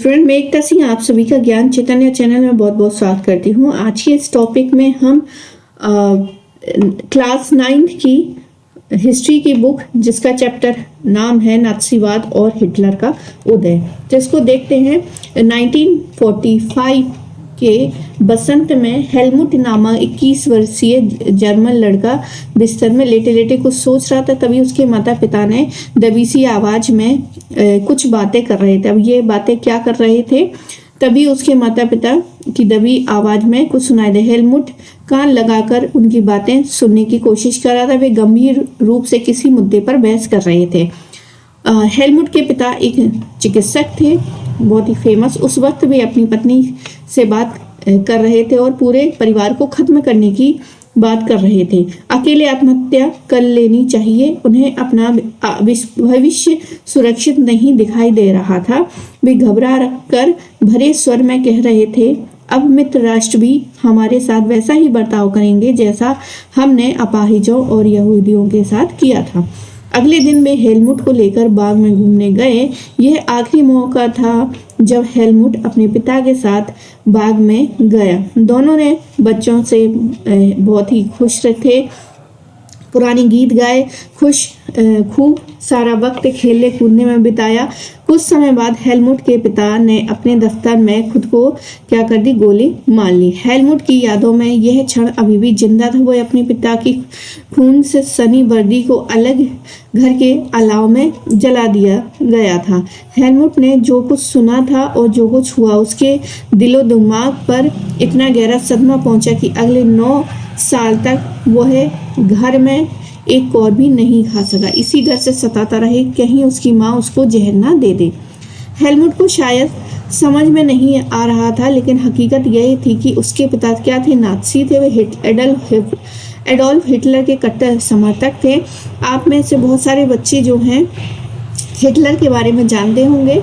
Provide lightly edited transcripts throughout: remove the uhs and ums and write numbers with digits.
Student, मैं एकता सिंह आप सभी का ज्ञान चैतन्य चैनल में बहुत बहुत स्वागत करती हूँ। आज के इस टॉपिक में हम क्लास 9 की हिस्ट्री की बुक जिसका चैप्टर नाम है नात्सीवाद और हिटलर का उदय, जिसको देखते हैं। 1945 के बसंत में हेलमुट नामक 21 वर्षीय जर्मन लड़का बिस्तर में लेटे लेटे कुछ सोच रहा था। तभी उसके माता पिता ने दबी सी आवाज में कुछ बातें कर रहे थे। अब ये बातें क्या कर रहे थे, तभी उसके माता पिता की दबी आवाज में कुछ सुनाई दे। हेलमुट कान लगाकर उनकी बातें सुनने की कोशिश कर रहा था। वे गंभीर रूप से किसी मुद्दे पर बहस कर रहे थे। हेलमुट के पिता एक चिकित्सक थे, बहुत ही फेमस। उस वक्त वे अपनी पत्नी से बात कर रहे थे और पूरे परिवार को खत्म करने की बात कर रहे थे। अकेले आत्महत्या कर लेनी चाहिए, उन्हें अपना भविष्य सुरक्षित नहीं दिखाई दे रहा था। वे घबरा कर भरे स्वर में कह रहे थे, अब मित्र राष्ट्र भी हमारे साथ वैसा ही बर्ताव करेंगे जैसा हमने अपाहिजों और यहूदियों के साथ किया था। अगले दिन वे हेलमुट को लेकर बाग में घूमने गए। यह आखिरी मौका था जब हेलमुट अपने पिता के साथ बाग में गया। दोनों ने बच्चों से बहुत ही खुश थे, पुरानी गीत गाए, खूब सारा वक्त खेलने कूदने में बिताया। कुछ समय बाद हेलमुट के पिता ने अपने दफ्तर में खुद को क्या कर दी, गोली मार ली। हेलमुट की यादों में यह क्षण अभी भी जिंदा था। वो अपने पिता की खून से सनी वर्दी को अलग घर के अलाव में जला दिया गया था। हेलमुट ने जो कुछ सुना था और जो कुछ हुआ, उसके दिलो दिमाग पर इतना गहरा सदमा पहुंचा कि अगले 9 साल तक वह घर में एक और भी नहीं खा सका। इसी डर से सताता रहे कहीं उसकी माँ उसको जहर ना दे दे। हेलमुट को शायद समझ में नहीं आ रहा था, लेकिन हकीकत यही थी कि उसके पिता क्या थे, नाज़ी थे। वे एडोल्फ हिटलर के कट्टर समर्थक थे। आप में से बहुत सारे बच्चे जो हैं हिटलर के बारे में जानते होंगे।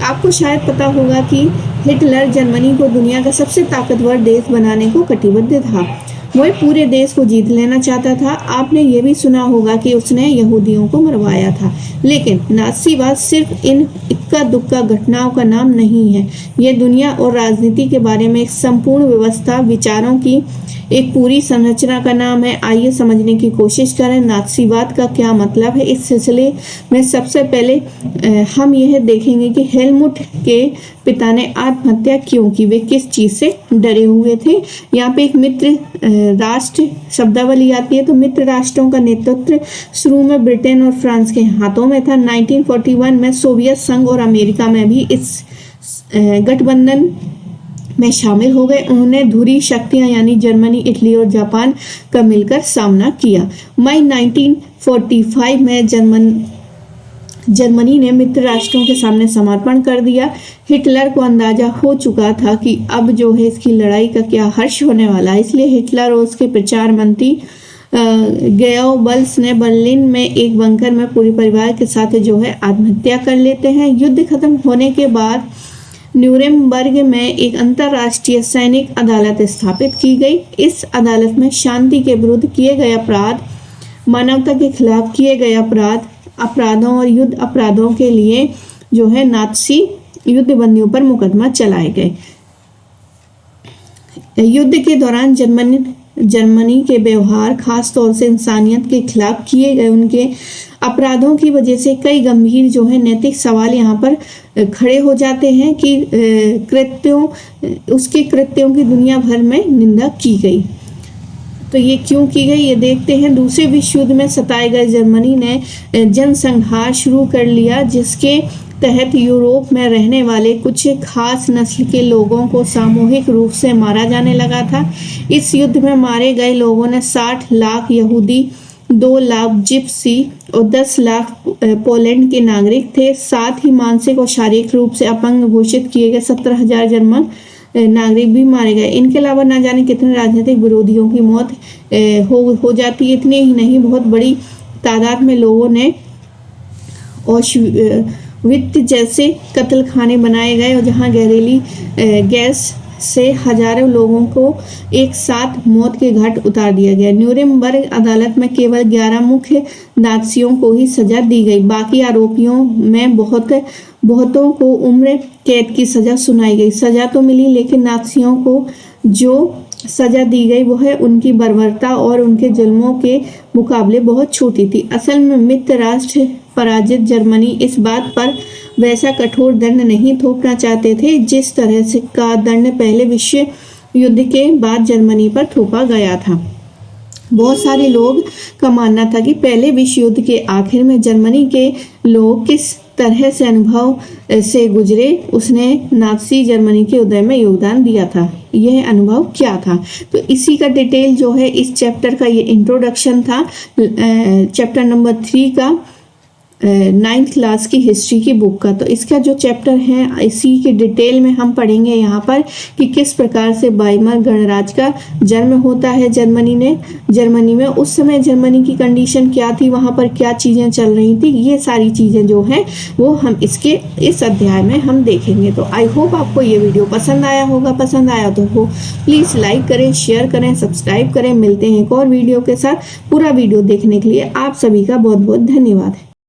आपको शायद पता होगा कि हिटलर जर्मनी को दुनिया का सबसे ताकतवर देश बनाने को कटिबद्ध था। वह पूरे देश को जीत लेना चाहता था। आपने ये भी सुना होगा कि उसने यहूदियों को मरवाया था। लेकिन नाज़ीवाद सिर्फ इन इक्का दुक्का घटनाओं का नाम नहीं है। यह दुनिया और राजनीति के बारे में एक संपूर्ण व्यवस्था, विचारों की एक पूरी संरचना का नाम है। आइए समझने की कोशिश करें नाज़ीवाद का क्या मतलब है। इस सिलसिले में सबसे पहले हम यह देखेंगे कि हेलमुट के पिता ने आत्महत्या क्यों की, वे किस चीज से डरे हुए थे। यहाँ पे एक मित्र राष्ट्र शब्दावली आती है। तो मित्र राष्ट्रों का नेतृत्व शुरू में ब्रिटेन और फ्रांस के हाथों में था। 1941 में सोवियत संघ और अमेरिका में भी इस गठबंधन में शामिल हो गए। उन्होंने धुरी शक्तियां यानी जर्मनी, इटली और जापान का मिलकर सामना किया। मई 1945 में जर्मनी ने मित्र राष्ट्रों के सामने समर्पण कर दिया। हिटलर को अंदाजा हो चुका था कि अब जो है इसकी लड़ाई का क्या हर्ष होने वाला है। इसलिए हिटलर और उसके प्रचार मंत्री गेओबल्स ने बर्लिन में एक बंकर में पूरे परिवार के साथ जो है आत्महत्या कर लेते हैं। युद्ध खत्म होने के बाद न्यूरेमबर्ग में एक अंतर्राष्ट्रीय सैनिक अदालत स्थापित की गई। इस अदालत में शांति के विरुद्ध किए गए अपराध, मानवता के खिलाफ किए गए अपराधों और युद्ध अपराधों के लिए जो है नाज़ी युद्ध बंदियों पर मुकदमा चलाए गए। युद्ध के दौरान जर्मनी के व्यवहार, खास तौर से इंसानियत के खिलाफ किए गए उनके अपराधों की वजह से कई गंभीर जो है नैतिक सवाल यहाँ पर खड़े हो जाते हैं कि उसके कृत्यों की दुनिया भर में निंदा की गई। तो ये क्यों की गई, ये देखते हैं। दूसरे विश्व युद्ध में सताए गए जर्मनी ने जनसंहार शुरू कर लिया, जिसके तहत यूरोप में रहने वाले कुछ खास नस्ल के लोगों को सामूहिक रूप से मारा जाने लगा था। इस युद्ध में मारे गए लोगों ने 60 लाख यहूदी, 2 लाख जिप्सी और 10 लाख पोलैंड के नागरिक थे। साथ ही मानसिक और शारीरिक रूप से अपंग घोषित किए गए 17,000 जर्मन नागरिक भी मारे गए। इनके अलावा न जाने कितने राजनीतिक विरोधियों की मौत हो जाती है। इतने ही नहीं, बहुत बड़ी तादाद में लोगों ने ऑश्विट्ज़ जैसे कत्ल खाने बनाए गए और जहां जहरीली गैस से हजारों लोगों को एक साथ मौत के घाट उतार दिया गया। न्यूरेमबर्ग अदालत में केवल 11 मुख्य नाज़ियों को ही सजा दी गई। बाकी आरोपियों में बहुत बहुतों को उम्र कैद की सजा सुनाई गई। सजा तो मिली, लेकिन नाज़ियों को जो सजा दी गई वो है उनकी बर्बरता और उनके जुल्मों के मुकाबले बहुत छोटी थी। असल में मित्र राष्ट्र पराजित जर्मनी इस बात पर वैसा कठोर दंड नहीं थोपना चाहते थे जिस तरह से का दंड पहले विश्व युद्ध के बाद जर्मनी पर थोपा गया था। बहुत सारे लोग का मानना था कि पहले विश्व युद्ध के आखिर में जर्मनी के लोग किस तरह से अनुभव से गुजरे, उसने नाज़ी जर्मनी के उदय में योगदान दिया था। यह अनुभव क्या था, तो इसी का डिटेल जो है इस चैप्टर का ये इंट्रोडक्शन था, चैप्टर नंबर 3 का 9th क्लास की हिस्ट्री की बुक का। तो इसका जो चैप्टर है इसी के डिटेल में हम पढ़ेंगे यहाँ पर कि किस प्रकार से वाइमर गणराज्य का जन्म होता है जर्मनी में। उस समय जर्मनी की कंडीशन क्या थी, वहाँ पर क्या चीज़ें चल रही थी, ये सारी चीज़ें जो हैं वो हम इस अध्याय में हम देखेंगे। तो आई होप आपको ये वीडियो पसंद आया होगा। पसंद आया तो प्लीज़ लाइक करें, शेयर करें, सब्सक्राइब करें। मिलते हैं एक और वीडियो के साथ। पूरा वीडियो देखने के लिए आप सभी का बहुत बहुत धन्यवाद।